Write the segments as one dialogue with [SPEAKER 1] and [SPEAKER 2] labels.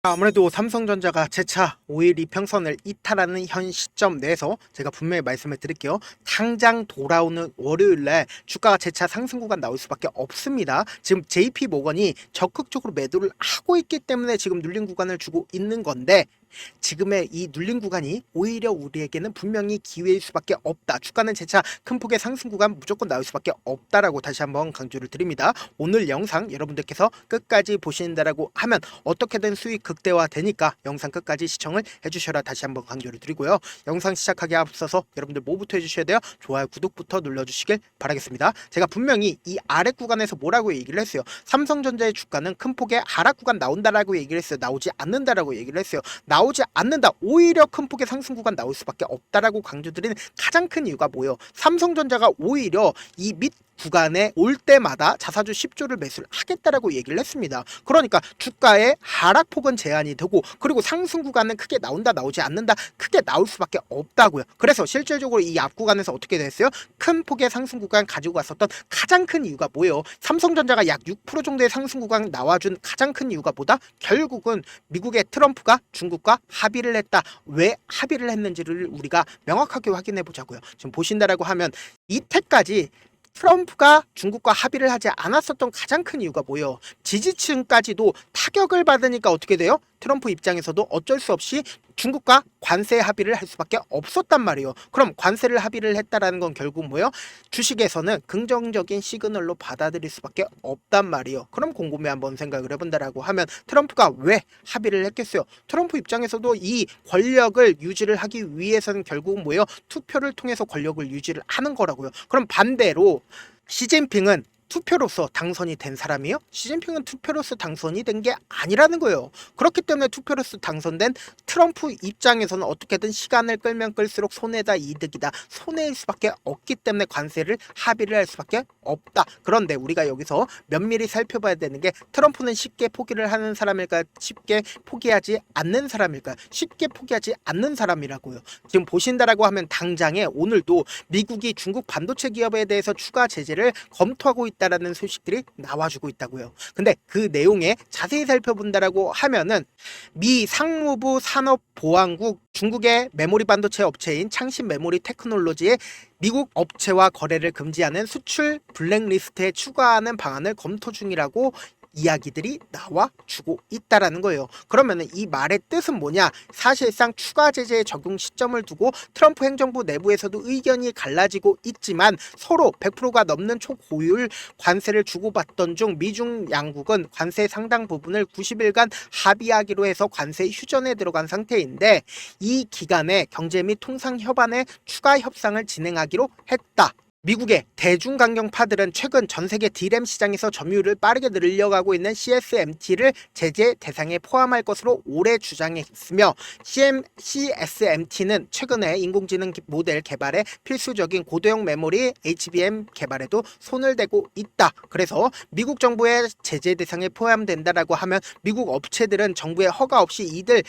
[SPEAKER 1] 아무래도 삼성전자가 재차 5일 이평선을 이탈하는 현 시점 내에서 제가 분명히 말씀을 드릴게요. 당장 돌아오는 월요일날 주가가 재차 상승 구간 나올 수밖에 없습니다. 지금 JP모건이 적극적으로 매도를 하고 있기 때문에 지금 눌린 구간을 주고 있는 건데, 지금의 이 눌린 구간이 오히려 우리에게는 분명히 기회일 수밖에 없다. 주가는 재차 큰 폭의 상승 구간 무조건 나올 수밖에 없다라고 다시 한번 강조를 드립니다. 오늘 영상 여러분들께서 끝까지 보신다라고 하면 어떻게든 수익 극대화 되니까 영상 끝까지 시청을 해주셔라 다시 한번 강조를 드리고요. 영상 시작하기에 앞서서 여러분들 뭐부터 해주셔야 돼요? 좋아요, 구독부터 눌러주시길 바라겠습니다. 제가 분명히 이 아래 구간에서 뭐라고 얘기를 했어요? 삼성전자의 주가는 큰 폭의 하락 구간 나온다라고 얘기를 했어요. 나오지 않는다라고 얘기를 했어요. 나오지 않는다. 오히려 큰 폭의 상승 구간 나올 수밖에 없다라고 강조드리는 가장 큰 이유가 뭐예요? 삼성전자가 오히려 이 밑 구간에 올 때마다 자사주 10조를 매수를 하겠다라고 얘기를 했습니다. 그러니까 주가의 하락폭은 제한이 되고, 그리고 상승 구간은 크게 나온다 나오지 않는다 크게 나올 수밖에 없다고요. 그래서 실질적으로 이 앞 구간에서 어떻게 됐어요? 큰 폭의 상승 구간 가지고 갔었던 가장 큰 이유가 뭐예요? 삼성전자가 약 6% 정도의 상승 구간 나와준 가장 큰 이유가 뭐다? 결국은 미국의 트럼프가 중국과 합의를 했다. 왜 합의를 했는지를 우리가 명확하게 확인해 보자고요. 지금 보신다라고 하면 이때까지 트럼프가 중국과 합의를 하지 않았었던 가장 큰 이유가 뭐예요? 지지층까지도 타격을 받으니까 어떻게 돼요? 트럼프 입장에서도 어쩔 수 없이 중국과 관세 합의를 할 수밖에 없었단 말이에요. 그럼 관세를 합의를 했다라는 건 결국 뭐예요? 주식에서는 긍정적인 시그널로 받아들일 수밖에 없단 말이에요. 그럼 곰곰이 한번 생각을 해본다라고 하면 트럼프가 왜 합의를 했겠어요? 트럼프 입장에서도 이 권력을 유지를 하기 위해서는 결국 뭐예요? 투표를 통해서 권력을 유지를 하는 거라고요. 그럼 반대로 시진핑은 투표로서 당선이 된 사람이요? 시진핑은 투표로서 당선이 된 게 아니라는 거예요. 그렇기 때문에 투표로서 당선된 트럼프 입장에서는 어떻게든 시간을 끌면 끌수록 손해다 이득이다. 손해일 수밖에 없기 때문에 관세를 합의를 할 수밖에 없다. 그런데 우리가 여기서 면밀히 살펴봐야 되는 게, 트럼프는 쉽게 포기를 하는 사람일까? 쉽게 포기하지 않는 사람일까? 쉽게 포기하지 않는 사람이라고요. 지금 보신다라고 하면 당장에 오늘도 미국이 중국 반도체 기업에 대해서 추가 제재를 검토하고 있다라는 소식들이 나와주고 있다고요. 근데 그 내용에 자세히 살펴본다라고 하면은 미 상무부 산업보안국 중국의 메모리 반도체 업체인 창신 메모리 테크놀로지의 미국 업체와 거래를 금지하는 수출 블랙리스트에 추가하는 방안을 검토 중이라고 이야기들이 나와주고 있다라는 거예요. 그러면은 이 말의 뜻은 뭐냐? 사실상 추가 제재의 적용 시점을 두고 트럼프 행정부 내부에서도 의견이 갈라지고 있지만 서로 100%가 넘는 초고율 관세를 주고받던 중 미중 양국은 관세 상당 부분을 90일간 합의하기로 해서 관세 휴전에 들어간 상태인데, 이 기간에 경제 및 통상 협안의 추가 협상을 진행하기로 했다. 미국의 대중강경파들은 최근 전세계 D램 시장에서 점유율을 빠르게 늘려가고 있는 CSMT를 제재 대상에 포함할 것으로 오래 주장했으며, CSMT는 최근에 인공지능 모델 개발에 필수적인 고도형 메모리 HBM 개발에도 손을 대고 있다. 그래서 미국 정부의 제재 대상에 포함된다라고 하면 미국 업체들은 정부의 허가 없이 이들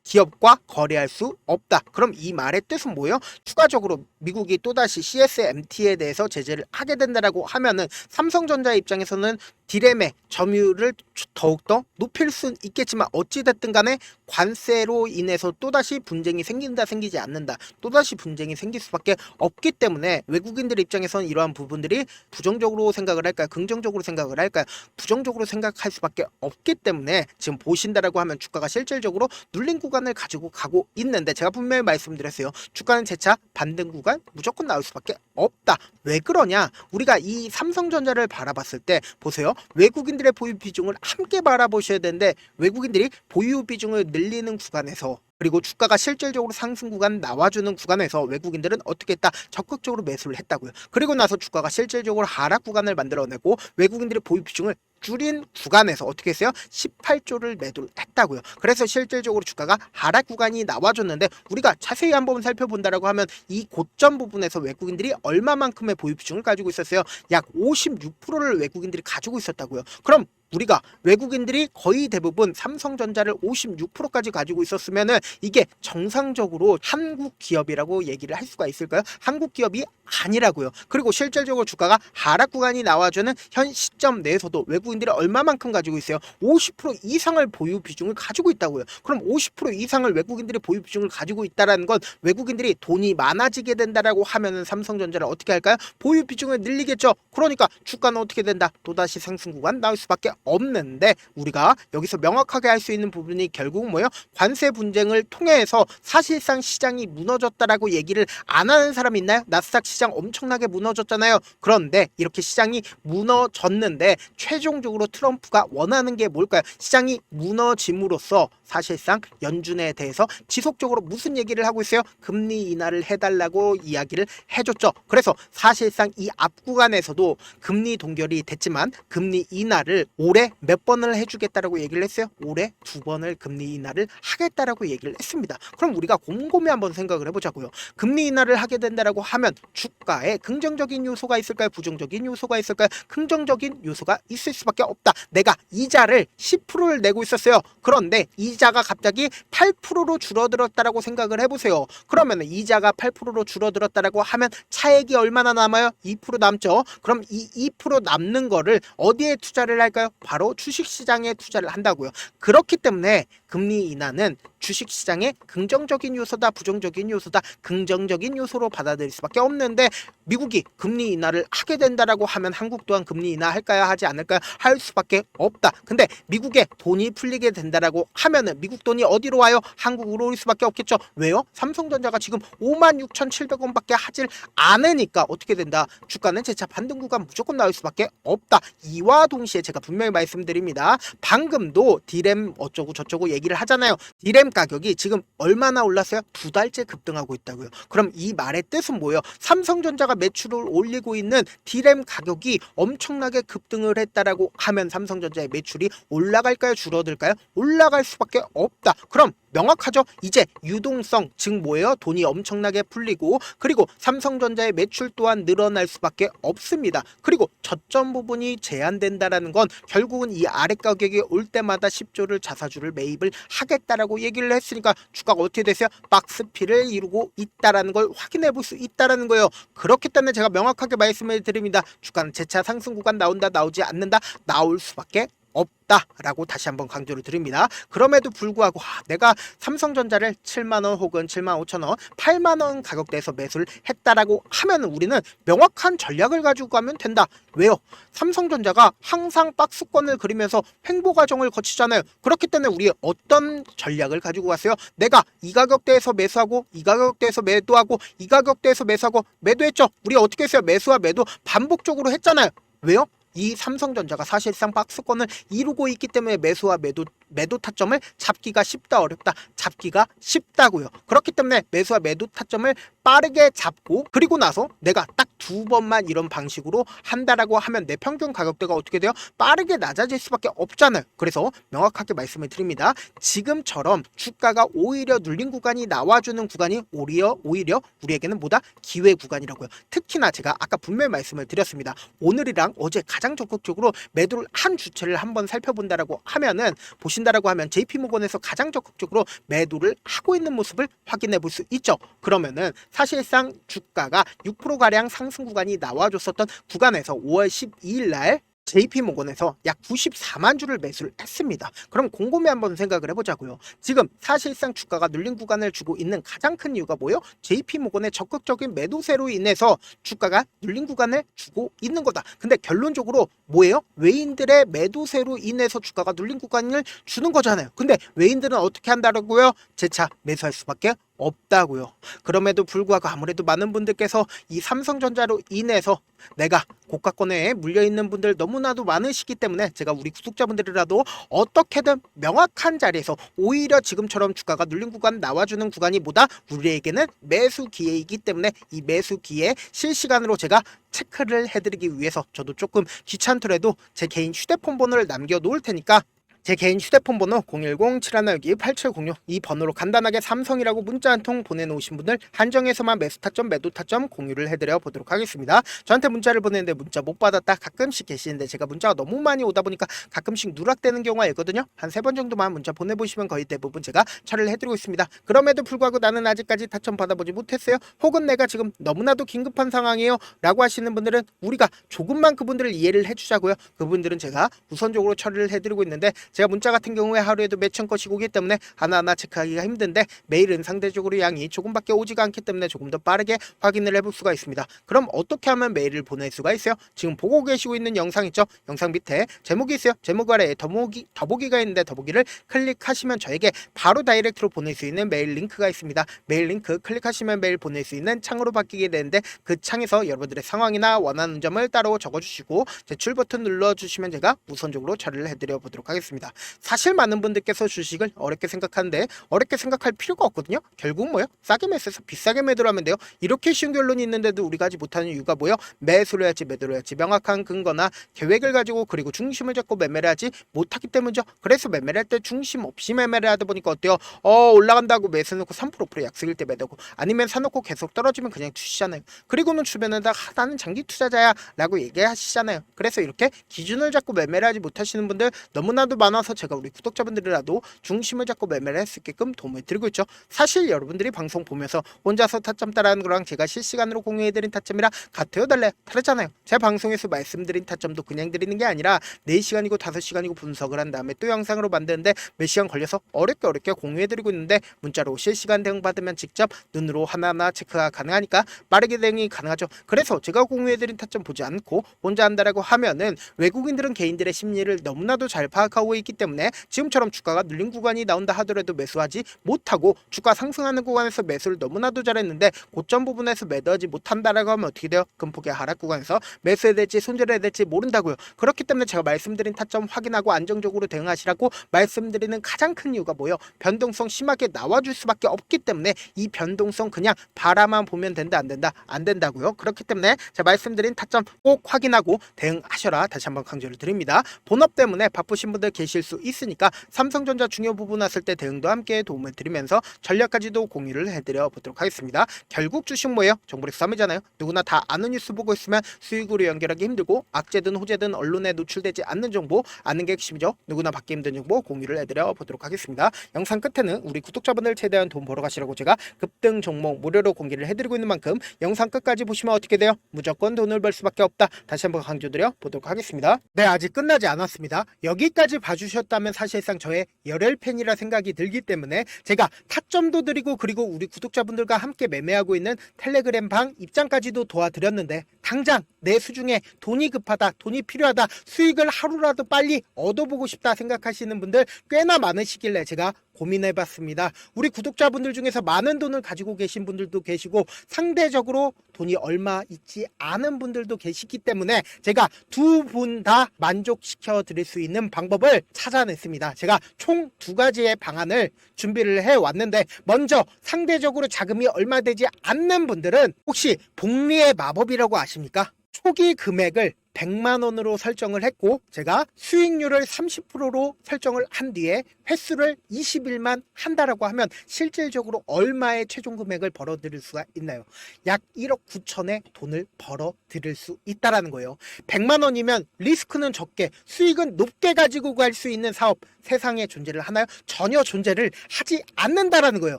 [SPEAKER 1] 기업과 거래할 수 없다. 그럼 이 말의 뜻은 뭐예요? 추가적으로 미국이 또다시 CSMT에 대해서 제재를 하게 된다라고 하면은 삼성전자 입장에서는 D램의 점유율을 더욱더 높일 수는 있겠지만, 어찌됐든 간에 관세로 인해서 또다시 분쟁이 생긴다 생기지 않는다, 또다시 분쟁이 생길 수밖에 없기 때문에 외국인들 입장에서는 이러한 부분들이 부정적으로 생각을 할까요? 긍정적으로 생각을 할까요? 부정적으로 생각할 수밖에 없기 때문에 지금 보신다라고 하면 주가가 실질적으로 눌린 구간을 가지고 가고 있는데, 제가 분명히 말씀드렸어요. 주가는 재차 반등 구간 무조건 나올 수밖에 없다. 왜 그러냐? 우리가 이 삼성전자를 바라봤을 때 보세요. 외국인들의 보유 비중을 함께 바라보셔야 되는데, 외국인들이 보유 비중을 늘리는 구간에서, 그리고 주가가 실질적으로 상승 구간 나와주는 구간에서 외국인들은 어떻게 했다? 적극적으로 매수를 했다고요. 그리고 나서 주가가 실질적으로 하락 구간을 만들어내고 외국인들의 보유 비중을 줄인 구간에서 어떻게 했어요? 18조를 매도를 했다고요. 그래서 실질적으로 주가가 하락 구간이 나와줬는데, 우리가 자세히 한번 살펴본다라고 하면 이 고점 부분에서 외국인들이 얼마만큼의 보유 비중을 가지고 있었어요? 약 56%를 외국인들이 가지고 있었다고요. 그럼 우리가 외국인들이 거의 대부분 삼성전자를 56%까지 가지고 있었으면은 이게 정상적으로 한국 기업이라고 얘기를 할 수가 있을까요? 한국 기업이 아니라고요. 그리고 실질적으로 주가가 하락 구간이 나와주는 현 시점 내에서도 외국인들이 얼마만큼 가지고 있어요? 50% 이상을 보유 비중을 가지고 있다고요. 그럼 50% 이상을 외국인들이 보유 비중을 가지고 있다라는 건 외국인들이 돈이 많아지게 된다라고 하면은 삼성전자를 어떻게 할까요? 보유 비중을 늘리겠죠. 그러니까 주가는 어떻게 된다? 또다시 상승 구간 나올 수밖에 없는데 우리가 여기서 명확하게 할 수 있는 부분이 결국 뭐예요? 관세 분쟁을 통해서 사실상 시장이 무너졌다라고 얘기를 안 하는 사람 있나요? 나스닥 시장 엄청나게 무너졌잖아요. 그런데 이렇게 시장이 무너졌는데 최종적으로 트럼프가 원하는 게 뭘까요? 시장이 무너짐으로써 사실상 연준에 대해서 지속적으로 무슨 얘기를 하고 있어요? 금리 인하를 해달라고 이야기를 해줬죠. 그래서 사실상 이 앞 구간에서도 금리 동결이 됐지만 금리 인하를 올해 몇 번을 해주겠다라고 얘기를 했어요? 올해 2번을 금리 인하를 하겠다라고 얘기를 했습니다. 그럼 우리가 곰곰이 한번 생각을 해보자고요. 금리 인하를 하게 된다라고 하면 주가에 긍정적인 요소가 있을까요? 부정적인 요소가 있을까요? 긍정적인 요소가 있을 수밖에 없다. 내가 이자를 10%를 내고 있었어요. 그런데 이자가 갑자기 8%로 줄어들었다라고 생각을 해보세요. 그러면 이자가 8%로 줄어들었다라고 하면 차액이 얼마나 남아요? 2% 남죠. 그럼 이 2% 남는 거를 어디에 투자를 할까요? 바로 주식시장에 투자를 한다고요. 그렇기 때문에 금리 인하는 주식시장의 긍정적인 요소다, 부정적인 요소다, 긍정적인 요소로 받아들일 수밖에 없는데 미국이 금리 인하를 하게 된다라고 하면 한국 또한 금리 인하 할까요? 하지 않을까요? 할 수밖에 없다. 근데 미국에 돈이 풀리게 된다라고 하면은 미국 돈이 어디로 와요? 한국으로 올 수밖에 없겠죠. 왜요? 삼성전자가 지금 56,700원밖에 하질 않으니까 어떻게 된다? 주가는 재차 반등 구간 무조건 나올 수밖에 없다. 이와 동시에 제가 분명히 말씀드립니다. 방금도 디램 어쩌고 저쩌고 얘기를 하잖아요. 디램 가격이 지금 얼마나 올랐어요? 2달째 급등하고 있다고요. 그럼 이 말의 뜻은 뭐예요? 삼성전자가 매출을 올리고 있는 디램 가격이 엄청나게 급등을 했다라고 하면 삼성전자의 매출이 올라갈까요? 줄어들까요? 올라갈 수밖에 없다. 그럼 명확하죠? 이제 유동성, 즉 뭐예요? 돈이 엄청나게 풀리고 그리고 삼성전자의 매출 또한 늘어날 수밖에 없습니다. 그리고 저점 부분이 제한된다라는 건 결국은 이 아래 가격이 올 때마다 10조를 자사주를 매입을 하겠다라고 얘기를 했으니까 주가가 어떻게 됐어요? 박스피를 이루고 있다라는 걸 확인해 볼 수 있다라는 거예요. 그렇기 때문에 제가 명확하게 말씀을 드립니다. 주가는 재차 상승 구간 나온다, 나오지 않는다, 나올 수밖에 없다라고 다시 한번 강조를 드립니다. 그럼에도 불구하고 내가 삼성전자를 7만원 혹은 7만 5천원, 8만원 가격대에서 매수를 했다라고 하면 우리는 명확한 전략을 가지고 가면 된다. 왜요? 삼성전자가 항상 박스권을 그리면서 횡보 과정을 거치잖아요. 그렇기 때문에 우리 어떤 전략을 가지고 갔어요? 내가 이 가격대에서 매수하고 이 가격대에서 매도하고 이 가격대에서 매수하고 매도했죠. 우리 어떻게 했어요? 매수와 매도 반복적으로 했잖아요. 왜요? 이 삼성전자가 사실상 박스권을 이루고 있기 때문에 매수와 매도 타점을 잡기가 쉽다 어렵다? 잡기가 쉽다고요. 그렇기 때문에 매수와 매도 타점을 빠르게 잡고 그리고 나서 내가 딱 2번만 이런 방식으로 한다라고 하면 내 평균 가격대가 어떻게 돼요? 빠르게 낮아질 수밖에 없잖아요. 그래서 명확하게 말씀을 드립니다. 지금처럼 주가가 오히려 눌린 구간이 나와주는 구간이 오히려 우리에게는 뭐다? 기회 구간이라고요. 특히나 제가 아까 분명히 말씀을 드렸습니다. 오늘이랑 어제 가장 적극적으로 매도를 한 주체를 한번 살펴본다라고 하면은 보신다라고 하면 JP모건에서 가장 적극적으로 매도를 하고 있는 모습을 확인해 볼 수 있죠. 그러면은 사실상 주가가 6%가량 상승 구간이 나와줬었던 구간에서 5월 12일 날 JP모건에서 약 94만 주를 매수를 했습니다. 그럼 곰곰이 한번 생각을 해보자고요. 지금 사실상 주가가 눌린 구간을 주고 있는 가장 큰 이유가 뭐예요? JP모건의 적극적인 매도세로 인해서 주가가 눌린 구간을 주고 있는 거다. 근데 결론적으로 뭐예요? 외인들의 매도세로 인해서 주가가 눌린 구간을 주는 거잖아요. 근데 외인들은 어떻게 한다고요? 재차 매수할 수밖에 없다고요. 그럼에도 불구하고 아무래도 많은 분들께서 이 삼성전자로 인해서 내가 고가권에 물려있는 분들 너무나도 많으시기 때문에 제가 우리 구독자분들이라도 어떻게든 명확한 자리에서 오히려 지금처럼 주가가 눌린 구간 나와주는 구간이 뭐다? 우리에게는 매수 기회이기 때문에 이 매수 기회 실시간으로 제가 체크를 해드리기 위해서 저도 조금 귀찮더라도 제 개인 휴대폰 번호를 남겨놓을 테니까 제 개인 휴대폰 번호 010-7162-8706 이 번호로 간단하게 삼성이라고 문자 한 통 보내놓으신 분들 한정해서만 매수 타점 매도 타점 공유를 해드려 보도록 하겠습니다. 저한테 문자를 보내는데 문자 못 받았다 가끔씩 계시는데 제가 문자가 너무 많이 오다 보니까 가끔씩 누락되는 경우가 있거든요. 한 3번 정도만 문자 보내보시면 거의 대부분 제가 처리를 해드리고 있습니다. 그럼에도 불구하고 나는 아직까지 타점 받아보지 못했어요. 혹은 내가 지금 너무나도 긴급한 상황이에요 라고 하시는 분들은 우리가 조금만 그분들을 이해를 해주자고요. 그분들은 제가 우선적으로 처리를 해드리고 있는데 제가 문자 같은 경우에 하루에도 몇천 건씩 오기 때문에 하나하나 체크하기가 힘든데 메일은 상대적으로 양이 조금밖에 오지가 않기 때문에 조금 더 빠르게 확인을 해볼 수가 있습니다. 그럼 어떻게 하면 메일을 보낼 수가 있어요? 지금 보고 계시고 있는 영상 있죠? 영상 밑에 제목이 있어요. 제목 아래에 더보기가 있는데 더보기를 클릭하시면 저에게 바로 다이렉트로 보낼 수 있는 메일 링크가 있습니다. 메일 링크 클릭하시면 메일 보낼 수 있는 창으로 바뀌게 되는데 그 창에서 여러분들의 상황이나 원하는 점을 따로 적어주시고 제출 버튼 눌러주시면 제가 우선적으로 처리를 해드려 보도록 하겠습니다. 사실 많은 분들께서 주식을 어렵게 생각하는데 어렵게 생각할 필요가 없거든요. 결국 뭐요? 싸게 매수해서 비싸게 매도를 하면 돼요. 이렇게 쉬운 결론이 있는데도 우리가 하지 못하는 이유가 뭐요? 매수를 해야지 매도를 해야지 명확한 근거나 계획을 가지고 그리고 중심을 잡고 매매를 하지 못하기 때문이죠. 그래서 매매를 할 때 중심 없이 매매를 하다 보니까 어때요? 올라간다고 매수 놓고 3% 약속일 때 매도고 아니면 사놓고 계속 떨어지면 그냥 투시잖아요. 그리고는 주변에다 나는 장기 투자자야 라고 얘기하시잖아요. 그래서 이렇게 기준을 잡고 매매를 하지 못하시는 분들 너무나도 많아서 제가 우리 구독자분들이라도 중심을 잡고 매매를 할 수 있게끔 도움을 드리고 있죠. 사실 여러분들이 방송 보면서 혼자서 타점 따라하는 거랑 제가 실시간으로 공유해드린 타점이랑 같아요 달라요? 다르잖아요. 제 방송에서 말씀드린 타점도 그냥 드리는 게 아니라 4시간이고 5시간이고 분석을 한 다음에 또 영상으로 만드는데 몇 시간 걸려서 어렵게 공유해드리고 있는데 문자로 실시간 대응 받으면 직접 눈으로 하나하나 체크가 가능하니까 빠르게 대응이 가능하죠. 그래서 제가 공유해드린 타점 보지 않고 혼자 한다라고 하면은 외국인들은 개인들의 심리를 너무나도 잘 파악하고 있기 때문에 지금처럼 주가가 눌린 구간이 나온다 하더라도 매수하지 못하고 주가 상승하는 구간에서 매수를 너무나도 잘했는데 고점 부분에서 매도하지 못한다라고 하면 어떻게 돼요? 금폭의 하락 구간에서 매수해야 될지 손절해야 될지 모른다고요. 그렇기 때문에 제가 말씀드린 타점 확인하고 안정적으로 대응하시라고 말씀드리는 가장 큰 이유가 뭐예요? 변동성 심하게 나와줄 수밖에 없기 때문에 이 변동성 그냥 바라만 보면 된다 안 된다? 안 된다고요. 그렇기 때문에 제가 말씀드린 타점 꼭 확인하고 대응하셔라 다시 한번 강조를 드립니다. 본업 때문에 바쁘신 분들 계실 수 있으니까 삼성전자 중요 부분 왔을 때 대응도 함께 도움을 드리면서 전략까지도 공유를 해드려 보도록 하겠습니다. 결국 주식 뭐예요? 정보력 싸움이잖아요. 누구나 다 아는 뉴스 보고 있으면 수익으로 연결하기 힘들고 악재든 호재든 언론에 노출되지 않는 정보 아는 게 핵심이죠. 누구나 받기 힘든 정보 공유를 해드려 보도록 하겠습니다. 영상 끝에는 우리 구독자분들 최대한 돈 벌어 가시라고 제가 급등 종목 무료로 공개를 해드리고 있는 만큼 영상 끝까지 보시면 어떻게 돼요? 무조건 돈을 벌 수밖에 없다. 다시 한번 강조드려 보도록 하겠습니다. 네, 아직 끝나지 않았습니다. 여기까지 봐주셨다면 사실상 저의 열혈 팬이라 생각이 들기 때문에 제가 타점도 드리고 그리고 우리 구독자분들과 함께 매매하고 있는 텔레그램 방 입장까지도 도와드렸는데 당장 내 수중에 돈이 급하다, 돈이 필요하다, 수익을 하루라도 빨리 얻어보고 싶다 생각하시는 분들 꽤나 많으시길래 제가 고민해봤습니다. 우리 구독자분들 중에서 많은 돈을 가지고 계신 분들도 계시고 상대적으로 돈이 얼마 있지 않은 분들도 계시기 때문에 제가 두 분 다 만족시켜 드릴 수 있는 방법을 찾아냈습니다. 제가 총 2가지의 방안을 준비를 해왔는데 먼저 상대적으로 자금이 얼마 되지 않는 분들은 혹시 복리의 마법이라고 아십니까? 초기 금액을 100만 원으로 설정을 했고 제가 수익률을 30%로 설정을 한 뒤에 횟수를 20일만 한다라고 하면 실질적으로 얼마의 최종 금액을 벌어들일 수가 있나요? 약 1억 9천의 돈을 벌어들일 수 있다라는 거예요. 100만 원이면 리스크는 적게 수익은 높게 가지고 갈 수 있는 사업 세상에 존재를 하나요? 전혀 존재를 하지 않는다라는 거예요.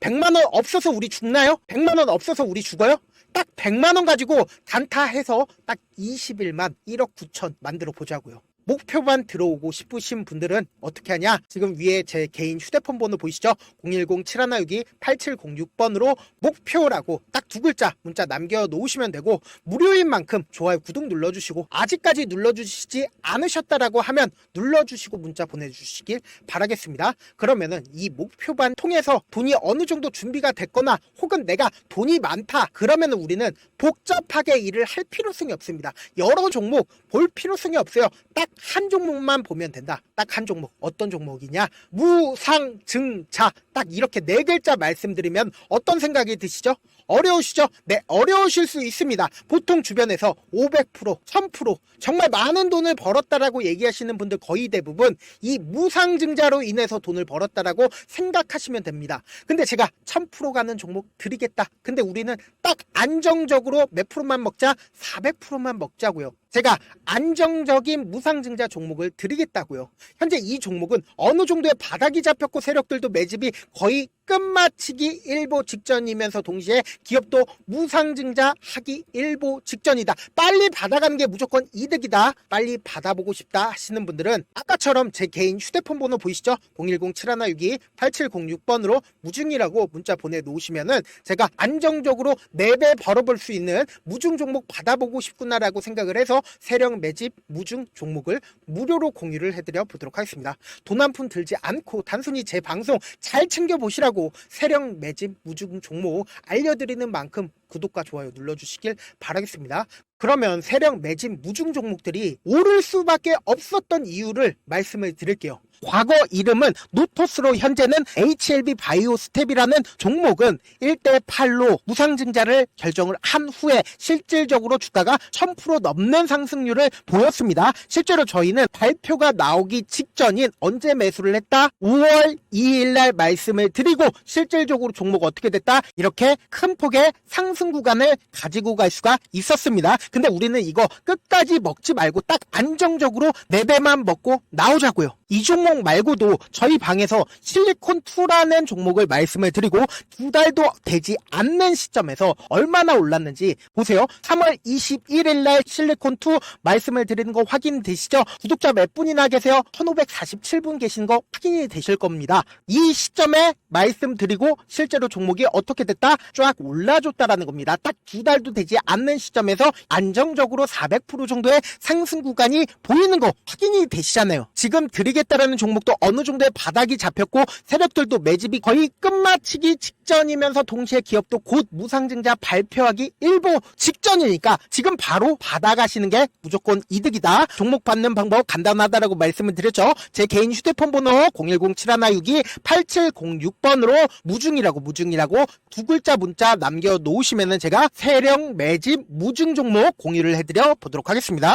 [SPEAKER 1] 100만 원 없어서 우리 죽나요? 100만 원 없어서 우리 죽어요? 딱 100만 원 가지고 단타해서 딱 20일만 1억 9천 만들어 보자고요. 목표만 들어오고 싶으신 분들은 어떻게 하냐? 지금 위에 제 개인 휴대폰 번호 보이시죠? 010-7162-8706번으로 목표라고 딱 2글자 문자 남겨놓으시면 되고 무료인 만큼 좋아요 구독 눌러주시고 아직까지 눌러주시지 않으셨다라고 하면 눌러주시고 문자 보내주시길 바라겠습니다. 그러면은 이 목표반 통해서 돈이 어느 정도 준비가 됐거나 혹은 내가 돈이 많다 그러면은 우리는 복잡하게 일을 할 필요성이 없습니다. 여러 종목 볼 필요성이 없어요. 딱 한 종목만 보면 된다. 딱 한 종목. 어떤 종목이냐? 무상증자. 딱 이렇게 4글자 말씀드리면 어떤 생각이 드시죠? 어려우시죠? 네, 어려우실 수 있습니다. 보통 주변에서 500%, 1000% 정말 많은 돈을 벌었다라고 얘기하시는 분들 거의 대부분 이 무상증자로 인해서 돈을 벌었다라고 생각하시면 됩니다. 근데 제가 1000% 가는 종목 드리겠다. 근데 우리는 딱 안정적으로 몇 프로만 먹자? 400%만 먹자고요. 제가 안정적인 무상증자 종목을 드리겠다고요. 현재 이 종목은 어느 정도의 바닥이 잡혔고 세력들도 매집이 거의 끝마치기 일보 직전이면서 동시에 기업도 무상증자 하기 일보 직전이다. 빨리 받아가는 게 무조건 이득이다. 빨리 받아보고 싶다 하시는 분들은 아까처럼 제 개인 휴대폰 번호 보이시죠? 010-7162-8706번으로 무중이라고 문자 보내놓으시면은 제가 안정적으로 4배 벌어볼 수 있는 무중 종목 받아보고 싶구나라고 생각을 해서 세력 매집 무중 종목을 무료로 공유를 해드려 보도록 하겠습니다. 돈 한 푼 들지 않고 단순히 제 방송 잘 챙겨보시라고 세력 매집 무중 종목 알려드리는 만큼 구독과 좋아요 눌러주시길 바라겠습니다. 그러면 세력 매집 무중 종목들이 오를 수밖에 없었던 이유를 말씀을 드릴게요. 과거 이름은 노토스로 현재는 HLB 바이오스텝이라는 종목은 1대8로 무상증자를 결정을 한 후에 실질적으로 주가가 1000% 넘는 상승률을 보였습니다. 실제로 저희는 발표가 나오기 직전인 언제 매수를 했다? 5월 2일 날 말씀을 드리고 실질적으로 종목 어떻게 됐다? 이렇게 큰 폭의 상승 구간을 가지고 갈 수가 있었습니다. 근데 우리는 이거 끝까지 먹지 말고 딱 안정적으로 4배만 먹고 나오자고요. 이 종목 말고도 저희 방에서 실리콘2라는 종목을 말씀을 드리고 2달도 되지 않는 시점에서 얼마나 올랐는지 보세요. 3월 21일 날 실리콘2 말씀을 드리는 거 확인되시죠? 구독자 몇 분이나 계세요? 1547분 계신 거 확인이 되실 겁니다. 이 시점에 말씀드리고 실제로 종목이 어떻게 됐다? 쫙 올라줬다라는 겁니다. 딱 2달도 되지 않는 시점에서 안정적으로 400% 정도의 상승 구간이 보이는 거 확인이 되시잖아요. 지금 드리겠다라는 종목도 어느 정도의 바닥이 잡혔고 세력들도 매집이 거의 끝마치기 직전이면서 동시에 기업도 곧 무상증자 발표하기 일보 직전이니까 지금 바로 받아가시는 게 무조건 이득이다. 종목 받는 방법 간단하다라고 말씀을 드렸죠. 제 개인 휴대폰 번호 010-7162-8706번으로 무중이라고 두 글자 문자 남겨놓으시면은 제가 세력 매집 무중 종목 공유를 해드려 보도록 하겠습니다.